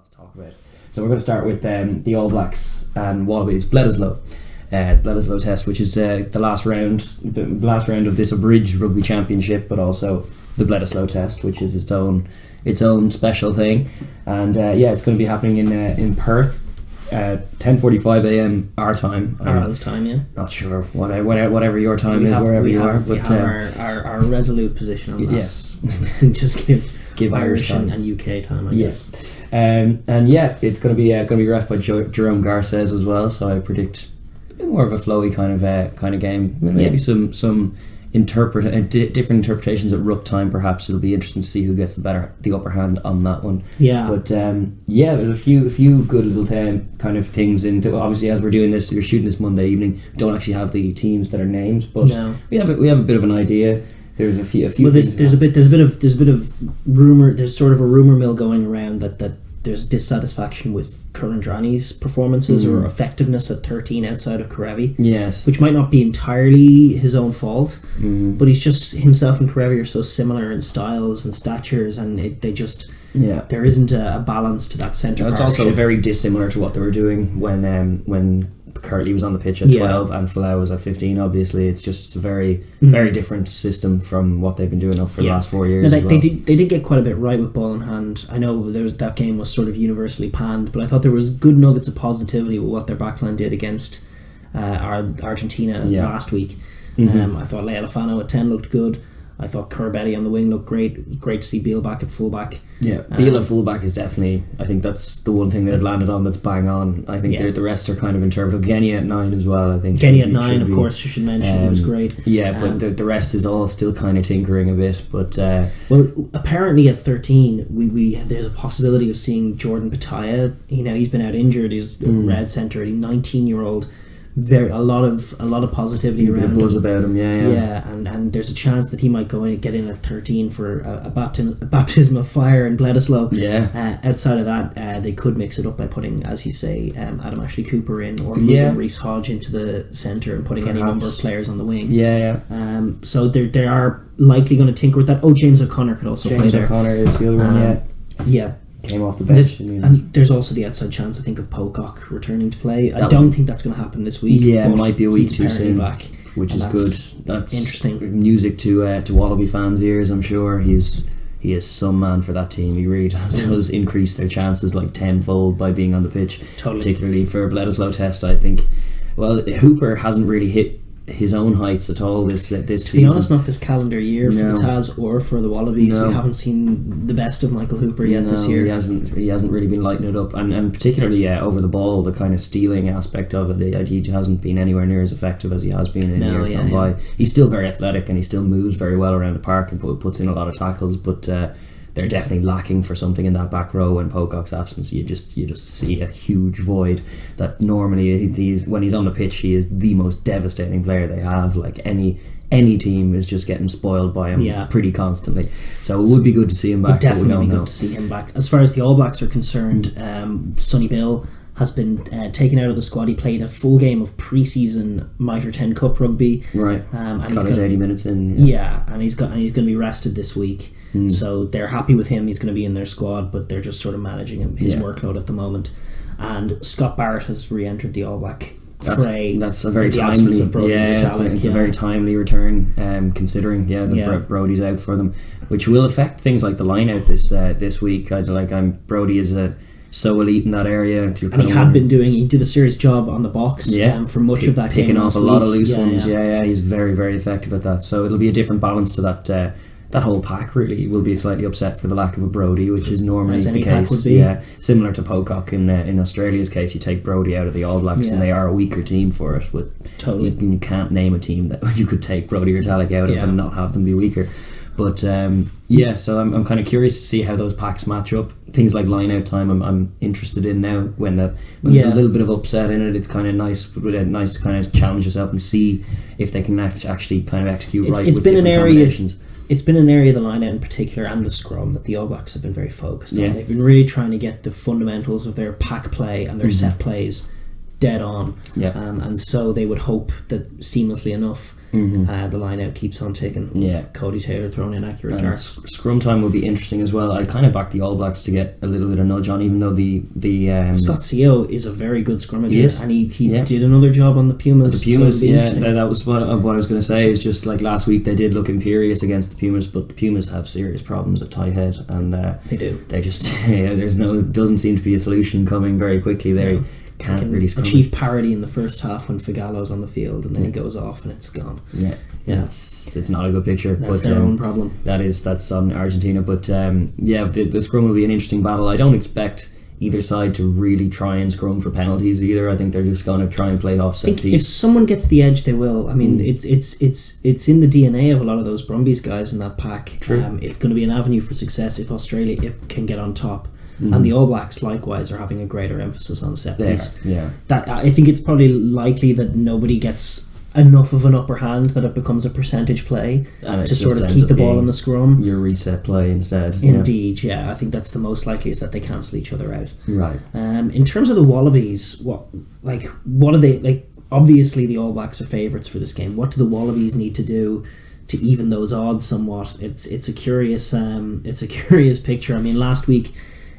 to talk about. So we're going to start with the All Blacks and Wallabies, Bledisloe Test, which is the last round of this abridged rugby championship, but also the Bledisloe Test, which is its own special thing. And it's going to be happening in Perth. 10:45 a.m. our time. Ireland's time, yeah. Not sure whatever your time is, wherever you are. We have our resolute position on that. Yes, just give Irish and UK time. I guess. It's going to be ref by Jerome Garces as well. So I predict a bit more of a flowy kind of game. Maybe some different interpretations at ruck time. Perhaps it'll be interesting to see who gets the upper hand on that one. Yeah. But there's a few good little kind of things into. Obviously, as we're doing this, we're shooting this Monday evening. We don't actually have the teams that are named, but we have a bit of an idea. There's a few. Well, there's a bit of rumor. There's sort of a rumor mill going around that there's dissatisfaction with Kurandrani's performances or effectiveness at 13 outside of Karevi. Yes, which might not be entirely his own fault, but he's just himself and Karevi are so similar in styles and statures, and there isn't a balance to that centre. It's also very dissimilar to what they were doing when Curtly was on the pitch at 12 and Folau was at 15. Obviously, it's just a very very different system from what they've been doing for the last 4 years. Now, they did get quite a bit right with ball in hand. I know that game was sort of universally panned, but I thought there was good nuggets of positivity with what their backline did against Argentina last week. I thought Lealafano at 10 looked good. I thought Kerbetti on the wing looked great. It was great to see Beale back at fullback. Yeah, Beale at fullback is definitely, I think that's the one thing they've landed on that's bang on. I think the rest are kind of interpretable. Genny at 9 as well, I think. Genny at 9, of course, you should mention. He was great. Yeah, but the rest is all still kind of tinkering a bit. But well, apparently at 13, we there's a possibility of seeing Jordan Pataya. He's been out injured. He's a red centre. He's a 19-year-old. There a lot of positivity around buzz him. About him, and there's a chance that he might get in at 13 for a baptism of fire in Bledisloe. Outside of that, they could mix it up by putting, as you say, Adam Ashley Cooper in, or moving Reece Hodge into the centre and putting any number of players on the wing. So they are likely going to tinker with that. James O'Connor could also play there. James O'Connor is the other one. Came off the bench. And there's also the outside chance, I think, of Pocock returning to play. I don't think that's going to happen this week. Yeah, it might be a week too soon, back, which is good. That's interesting music to Wallaby fans' ears, I'm sure. He is some man for that team. He really does increase their chances like tenfold by being on the pitch. Totally. Particularly for Bledisloe Test, I think. Well, Hooper hasn't really hit his own heights at all this season. To be honest, not this calendar year for the Taz or for the Wallabies. We haven't seen the best of Michael Hooper yet this year. He hasn't really been lighting it up, and particularly over the ball, the kind of stealing aspect of it. He hasn't been anywhere near as effective as he has been in years gone by. He's still very athletic and he still moves very well around the park and puts in a lot of tackles, but they're definitely lacking for something in that back row. In Pocock's absence, you just see a huge void that normally when he's on the pitch, he is the most devastating player they have. Like any team is just getting spoiled by him pretty constantly. So it would be good to see him back. Definitely be good to see him back. As far as the All Blacks are concerned, Sonny Bill has been taken out of the squad. He played a full game of pre-season Mitre 10 Cup rugby. Right. And got his 80 minutes in. Yeah, and he's going to be rested this week. So they're happy with him. He's going to be in their squad, but they're just sort of managing his workload at the moment. And Scott Barrett has re-entered the All Black fray. That's a very timely. It's a very timely return, considering Brodie's out for them, which will affect things like the line out this week. Brodie is so elite in that area. He did a serious job on the box for much of that game. Picking off a lot of loose ones. He's very, very effective at that. So it'll be a different balance to that. That whole pack really will be slightly upset for the lack of a Brodie, which is normally the case. Would be. Similar to Pocock in Australia's case, you take Brodie out of the All Blacks and they are a weaker team for it. Totally. You can't name a team that you could take Brodie or Talek out of and not have them be weaker. But so I'm kind of curious to see how those packs match up. Things like line out time I'm interested in now. When there's a little bit of upset in it, it's kind of nice to kind of challenge yourself and see if they can actually kind of execute with different combinations. It's been an area of the line-out in particular and the scrum that the All Blacks have been very focused on. They've been really trying to get the fundamentals of their pack play and their set plays dead on. Yeah. And so they would hope that seamlessly enough the line out keeps on ticking. Yeah. Cody Taylor throwing in accurate darts. Scrum time will be interesting as well. I kind of back the All Blacks to get a little bit of nudge on, even though the Scott Seo is a very good scrummager, and he yeah. did another job on the Pumas. The Pumas, that was what I was going to say. Is just like last week they did look imperious against the Pumas, but the Pumas have serious problems at tight head, and they do. They just doesn't seem to be a solution coming very quickly. They can't really achieve parity in the first half when Figallo's on the field, and then he goes off and it's gone. Yeah. It's not a good picture. That's their own problem. That's on Argentina, but the scrum will be an interesting battle. I don't expect either side to really try and scrum for penalties either. I think they're just going to try and play off set piece. If someone gets the edge, they will. I mean, it's in the DNA of a lot of those Brumbies guys in that pack. True. It's going to be an avenue for success if Australia can get on top. And the All Blacks likewise are having a greater emphasis on set piece. That I think it's probably likely that nobody gets enough of an upper hand that it becomes a percentage play to sort of keep the ball in the scrum. Your reset play instead. Indeed, I think that's the most likely, is that they cancel each other out. Right. In terms of the Wallabies, what are they like? Obviously, the All Blacks are favourites for this game. What do the Wallabies need to do to even those odds somewhat? It's a curious picture. I mean, last week,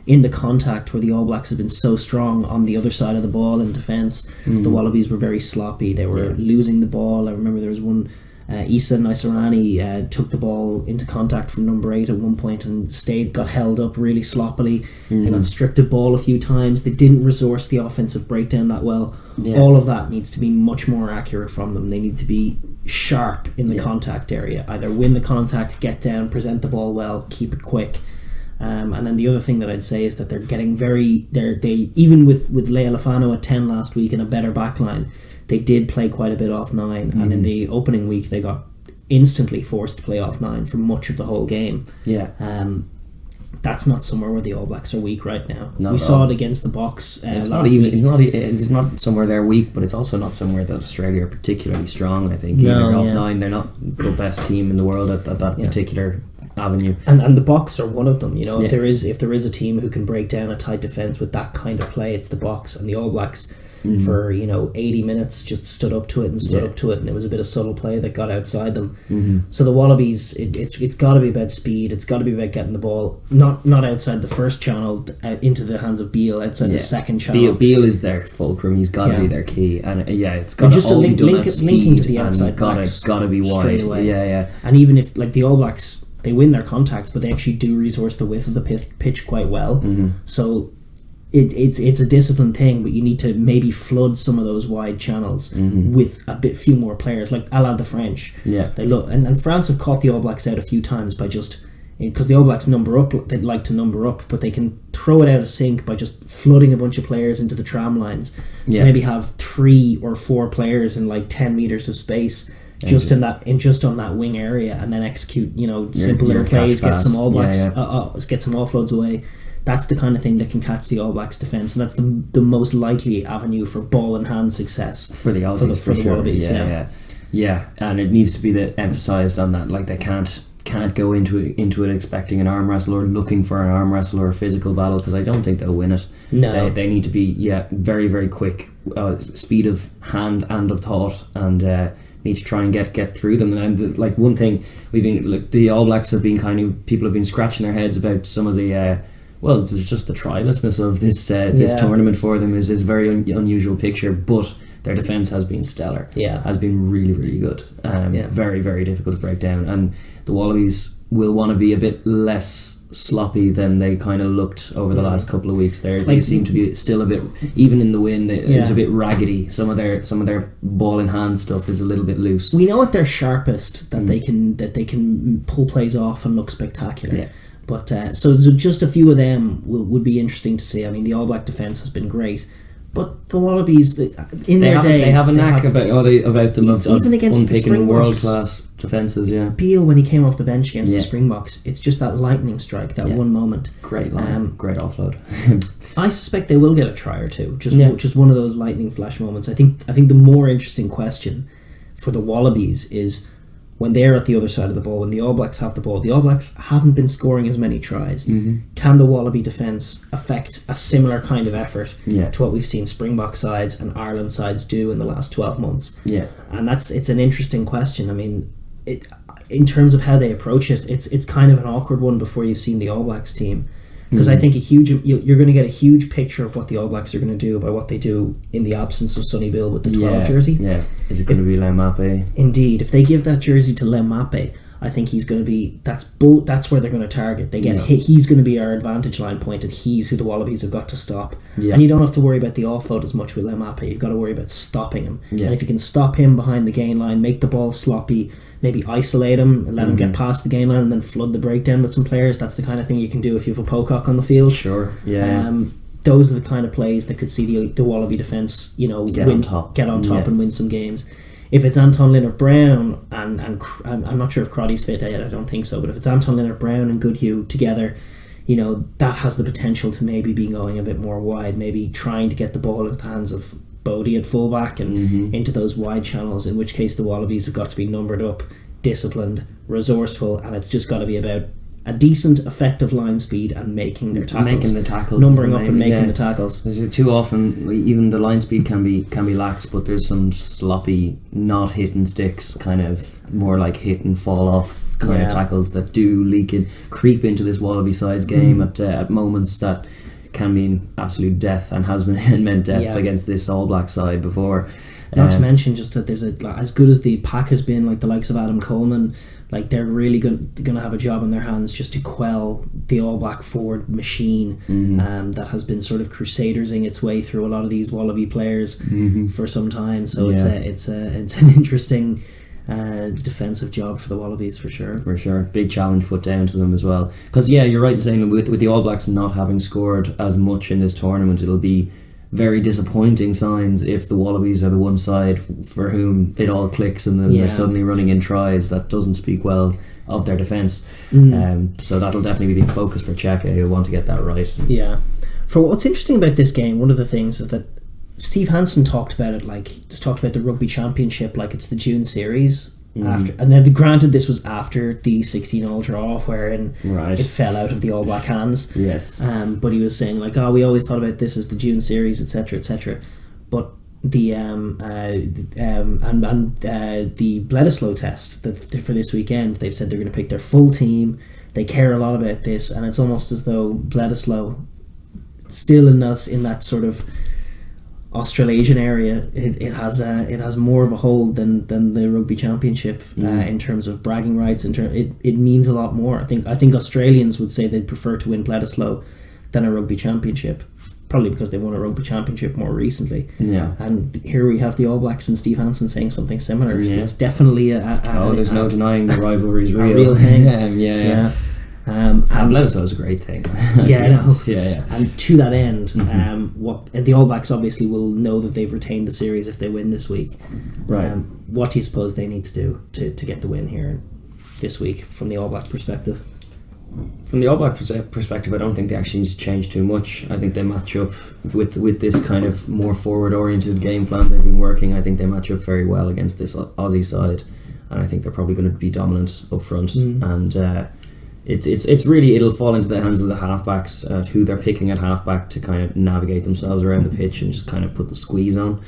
in the contact where the All Blacks have been so strong on the other side of the ball in defence, the Wallabies were very sloppy. They were losing the ball. I remember there was one, Issa Naisarani took the ball into contact from number 8 at one point and got held up really sloppily. They got stripped of ball a few times. They didn't resource the offensive breakdown that well. All of that needs to be much more accurate from them. They need to be sharp in the contact area. Either win the contact, get down, present the ball well, keep it quick. And then the other thing that I'd say is that they're getting they even with Leia Lafano at 10 last week and a better backline, they did play quite a bit off 9, and in the opening week they got instantly forced to play off 9 for much of the whole game. That's not somewhere where the All Blacks are weak right now. We saw it against the Box last week. It's not somewhere they're weak, but it's also not somewhere that Australia are particularly strong. I think off 9, they're not the best team in the world at that particular avenue. And the Box are one of them. If there is a team who can break down a tight defence with that kind of play, it's the Box. And the All Blacks for 80 minutes just stood up to it, and it was a bit of subtle play that got outside them. So the Wallabies, it's got to be about speed. It's got to be about getting the ball not outside the first channel into the hands of Beale, outside the second channel. Beale is their fulcrum. He's got to be their key, and it's got to all be done at speed, linking to the outside backs got to be wide straight away. And even if the All Blacks, they win their contacts, but they actually do resource the width of the pitch quite well. So it's a disciplined thing, but you need to maybe flood some of those wide channels with few more players, like a la the French. They look, and France have caught the All Blacks out a few times by just, because the All Blacks number up, they like to number up, but they can throw it out of sync by just flooding a bunch of players into the tram lines. So maybe have 3 or 4 players in 10 meters of space. Just on that wing area, and then execute simple little plays, get some All Blacks, get some offloads away. That's the kind of thing that can catch the All Blacks defence, and that's the most likely avenue for ball in hand success for the Aussies, for the Wallabies. And it needs to be emphasised on that. They can't go into it expecting an arm wrestle or looking for an arm wrestle or a physical battle, because I don't think they'll win it. No, they need to be very, very quick, speed of hand and of thought, and need to try and get through them. And one thing the All Blacks have been people have been scratching their heads about some of the just the trilessness of this tournament for them is a very unusual picture, but their defence has been stellar. Has been really, really good. Very, very difficult to break down, and the Wallabies will want to be a bit less sloppy than they kind of looked over the last couple of weeks. They seem to be still a bit, even in the win, it's a bit raggedy. Some of their ball in hand stuff is a little bit loose. We know at their sharpest that they can pull plays off and look spectacular. But so just a few of them would be interesting to see. I mean, the All Black defence has been great, but the Wallabies, they have a knack about them of even against unpicking world class defences. Beale, when he came off the bench against the Springboks, it's just that lightning strike, that one moment. Great line, great offload. I suspect they will get a try or two. Just one of those lightning flash moments. I think the more interesting question for the Wallabies is, when they're at the other side of the ball, when the All Blacks have the ball, the All Blacks haven't been scoring as many tries. Can the Wallaby defence affect a similar kind of effort to what we've seen Springbok sides and Ireland sides do in the last 12 months? And it's an interesting question. I mean, in terms of how they approach it, it's kind of an awkward one before you've seen the All Blacks team. Because I think you're going to get a huge picture of what the All Blacks are going to do by what they do in the absence of Sonny Bill with the 12 jersey. Yeah, is it going to be Lemape? Indeed, if they give that jersey to Lemape, I think he's going to be that's where they're going to target. They get he's going to be our advantage line point, and he's who the Wallabies have got to stop. And you don't have to worry about the offload as much with Lemape. You've got to worry about stopping him. And if you can stop him behind the gain line, make the ball sloppy, maybe isolate him and let him get past the gain line, and then flood the breakdown with some players. That's the kind of thing you can do if you have a Pocock on the field. Sure. Those are the kind of plays that could see the Wallaby defence, get on top and win some games. If it's Anton Linnert-Brown and I'm not sure if Crotty's fit yet, I don't think so, but if it's Anton Linnert-Brown and Goodhue together, that has the potential to maybe be going a bit more wide, maybe trying to get the ball into the hands of Bodie at fullback and into those wide channels, in which case the Wallabies have got to be numbered up, disciplined, resourceful, and it's just got to be about a decent, effective line speed and making their tackles. Making the tackles. Numbering up and making the tackles. Too often, even the line speed can be lax, but there's some sloppy, not hitting sticks, kind of more like hit and fall off kind of tackles that do leak in, creep into this Wallaby side's game at moments that can mean absolute death, and has meant death against this All Black side before. Not to mention just that there's as good as the pack has been, like the likes of Adam Coleman, like they're really going to have a job in their hands just to quell the All Black forward machine that has been sort of crusadersing its way through a lot of these Wallaby players for some time. So it's an interesting defensive job for the Wallabies for sure. For sure, big challenge put down to them as well. Because you're right in saying with the All Blacks not having scored as much in this tournament, it'll be very disappointing signs if the Wallabies are the one side for whom it all clicks and then they're suddenly running in tries. That doesn't speak well of their defence. So that'll definitely be the focus for Cheika, who'll want to get that right. For what's interesting about this game, one of the things is that Steve Hansen talked about it talked about the Rugby Championship like it's the June series. After, and then granted this was after the 16-all draw wherein it fell out of the All Black hands, but he was saying we always thought about this as the June series, etc. But the the Bledisloe Test for this weekend, they've said they're going to pick their full team. They care a lot about this, and it's almost as though Bledisloe still in that sort of Australasian area, it has more of a hold than the Rugby Championship in terms of bragging rights. It means a lot more. I think Australians would say they'd prefer to win Bledisloe than a Rugby Championship, probably because they won a Rugby Championship more recently. And here we have the All Blacks and Steve Hansen saying something similar. So it's definitely there's no denying the rivalry's real. A real thing. And Bledisloe is a great thing. And to that end, the All Blacks obviously will know that they've retained the series if they win this week. What do you suppose they need to do to get the win here this week from the All Black perspective? From the All Black perspective, I don't think they actually need to change too much. I think they match up with this kind of more forward-oriented game plan they've been working. I think they match up very well against this Aussie side, and I think they're probably going to be dominant up front. And it's really, it'll fall into the hands of the halfbacks, who they're picking at halfback to kind of navigate themselves around the pitch and just kind of put the squeeze on.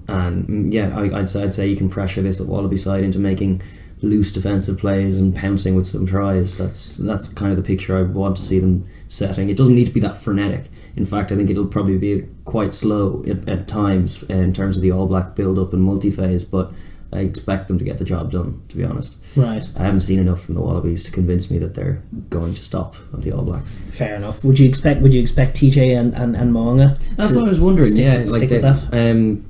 I'd say you can pressure this at Wallaby side into making loose defensive plays and pouncing with some tries. That's kind of the picture I want to see them setting. It doesn't need to be that frenetic. In fact, I think it'll probably be quite slow at times in terms of the All Black build-up and multi-phase, but I expect them to get the job done, to be honest. I haven't seen enough from the Wallabies to convince me that they're going to stop the All Blacks. Fair enough. Would you expect TJ and Mo'unga? That's what I was wondering. Stick with that?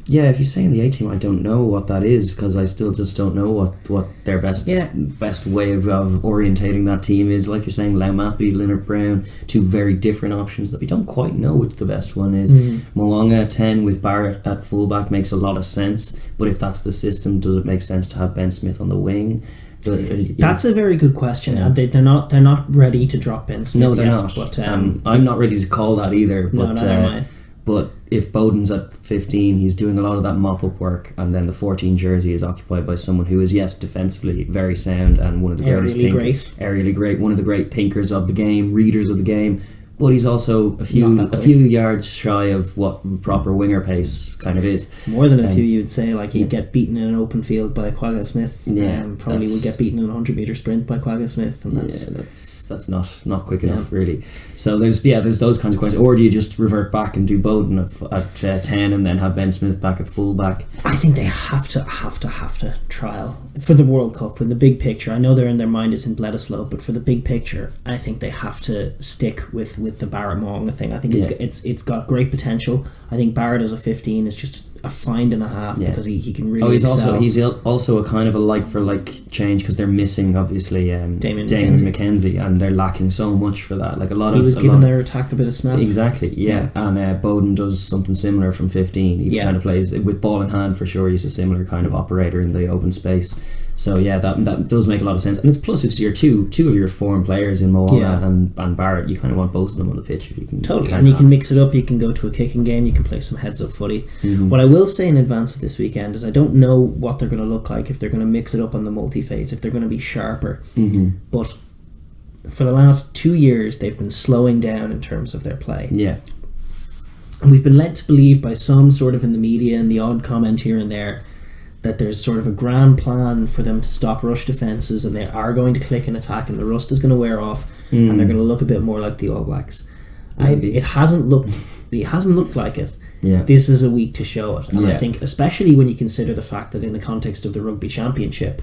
If you're saying the A team, I don't know what that is, because I still just don't know what their best way of orientating that team is. Like you're saying, Laumapi, Linnert-Brown, two very different options that we don't quite know which the best one is. Mo'unga at 10 with Barrett at fullback makes a lot of sense, but if that's the system, does it make sense to have Ben Smith on the wing? That's a very good question. They're not ready to drop Ben Smith. No, they're not. But I'm not ready to call that either. But if Bowden's at 15, he's doing a lot of that mop-up work, and then the 14 jersey is occupied by someone who is, yes, defensively very sound and one of the greatest thinkers. Aerially great. One of the great thinkers of the game, readers of the game. But he's also a few yards shy of what proper winger pace kind of is. More than a few, you'd say. Like, he'd get beaten in an open field by Quagga Smith. Probably would get beaten in a 100-metre sprint by Quagga Smith. And that's not quick enough, really. So there's those kinds of questions. Or do you just revert back and do Bowden at 10 and then have Ben Smith back at fullback? I think they have to trial for the World Cup in the big picture. I know they're in their mind is in Bledisloe, but for the big picture, I think they have to stick with the Barrett Monga thing. I think it's got great potential. I think Barrett as a 15 is just a find and a half because he can really excel. He's also a kind of a like for like change because they're missing obviously Damien McKenzie, and they're lacking so much for that. Like he was giving their attack a bit of snap. Exactly, yeah. And Bowden does something similar from 15. He kind of plays with ball in hand for sure. He's a similar kind of operator in the open space. So that does make a lot of sense, and it's plus if you're two of your foreign players in Moana and Barrett, you kind of want both of them on the pitch if you can. Totally, and you can mix it up. You can go to a kicking game. You can play some heads up footy. Mm-hmm. What I will say in advance of this weekend is I don't know what they're going to look like, if they're going to mix it up on the multi-phase, if they're going to be sharper. Mm-hmm. But for the last 2 years, they've been slowing down in terms of their play. Yeah. And we've been led to believe by some sort of in the media and the odd comment here and there that there's sort of a grand plan for them to stop rush defences, and they are going to click and attack, and the rust is going to wear off, and they're going to look a bit more like the All Blacks. Maybe. It hasn't looked like it. Yeah. This is a week to show it, and I think especially when you consider the fact that in the context of the Rugby Championship,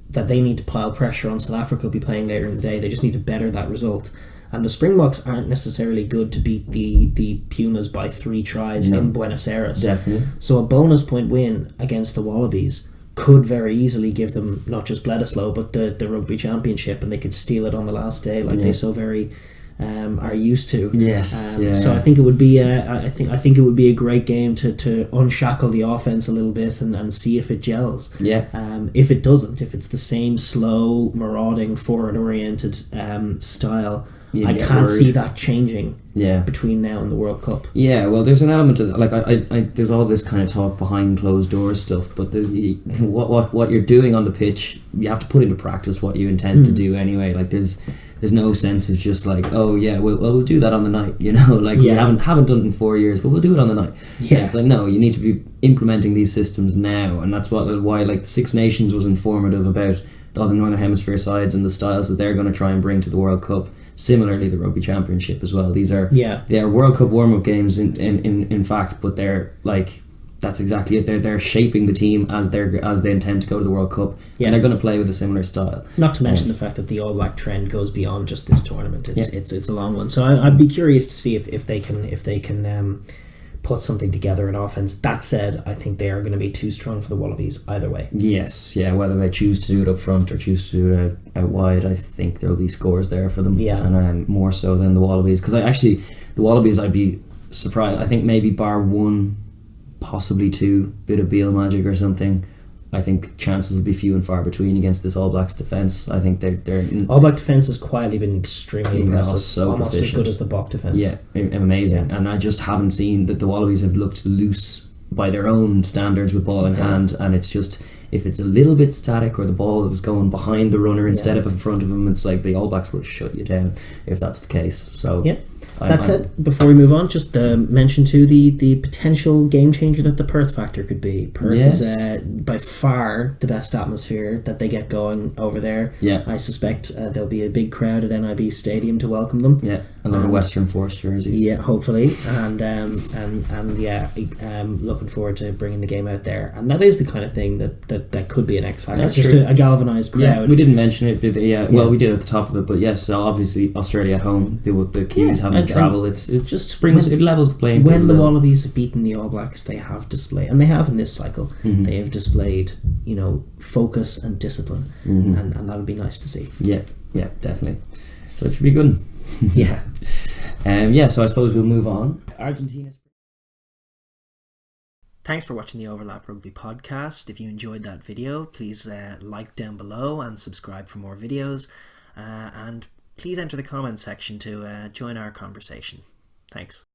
that they need to pile pressure on South Africa will be playing later in the day. They just need to better that result. And the Springboks aren't necessarily good to beat the Pumas by 3 tries in Buenos Aires. Definitely. So a bonus point win against the Wallabies could very easily give them not just Bledisloe but the Rugby Championship, and they could steal it on the last day like they so very are used to. Yes. So I think it would be I think it would be a great game to unshackle the offense a little bit and see if it gels. Yeah. If it doesn't, if it's the same slow, marauding, forward oriented style, I can't see that changing between now and the World Cup. Yeah, well, there's an element of that. Like I there's all this kind of talk behind closed doors stuff, but what you're doing on the pitch, you have to put into practice what you intend to do anyway. Like there's no sense of just like, oh yeah, we'll do that on the night, you know, like we haven't done it in 4 years, but we'll do it on the night. Yeah, it's like, no, you need to be implementing these systems now, and that's why like the Six Nations was informative about all the Northern Hemisphere sides and the styles that they're going to try and bring to the World Cup. Similarly, the Rugby Championship as well. These are they are World Cup warm-up games in fact, but they're like, that's exactly it. They're shaping the team as they intend to go to the World Cup, and they're going to play with a similar style. Not to mention the fact that the All Black trend goes beyond just this tournament. It's a long one. So I'd be curious to see if they can put something together in offense. That said, I think they are going to be too strong for the Wallabies either way. Yes, whether they choose to do it up front or choose to do it out wide, I think there'll be scores there for them. Yeah, and more so than the Wallabies, because the Wallabies, I'd be surprised. I think maybe bar 1, possibly 2, bit of Beale magic or something. I think chances will be few and far between against this All Blacks defence. I think they're All Black defence has quietly been extremely impressive, so almost proficient. As good as the Bok defence. Yeah, amazing. And I just haven't seen that the Wallabies have looked loose by their own standards with ball in hand, and it's just, if it's a little bit static or the ball is going behind the runner instead of in front of him, it's like the All Blacks will shut you down if that's the case. So that said, before we move on, just mention too the potential game changer that the Perth factor could be. Perth is by far the best atmosphere that they get going over there. Yeah, I suspect there'll be a big crowd at NIB Stadium to welcome them. Yeah, a lot of Western Force jerseys. Yeah, hopefully, and looking forward to bringing the game out there. And that is the kind of thing that could be an X factor. It's just a galvanised crowd. Yeah, we didn't mention it. Well, we did at the top of it, but yes, obviously Australia at home, the Kiwis haven't travel. It levels the playing field. When the Wallabies have beaten the All Blacks, they have displayed, and they have in this cycle, they have displayed, focus and discipline, and that would be nice to see. Yeah, definitely. So it should be good. So I suppose we'll move on. Argentina. Thanks for watching the Overlap Rugby podcast. If you enjoyed that video, please like down below and subscribe for more videos, and please enter the comments section to join our conversation. Thanks.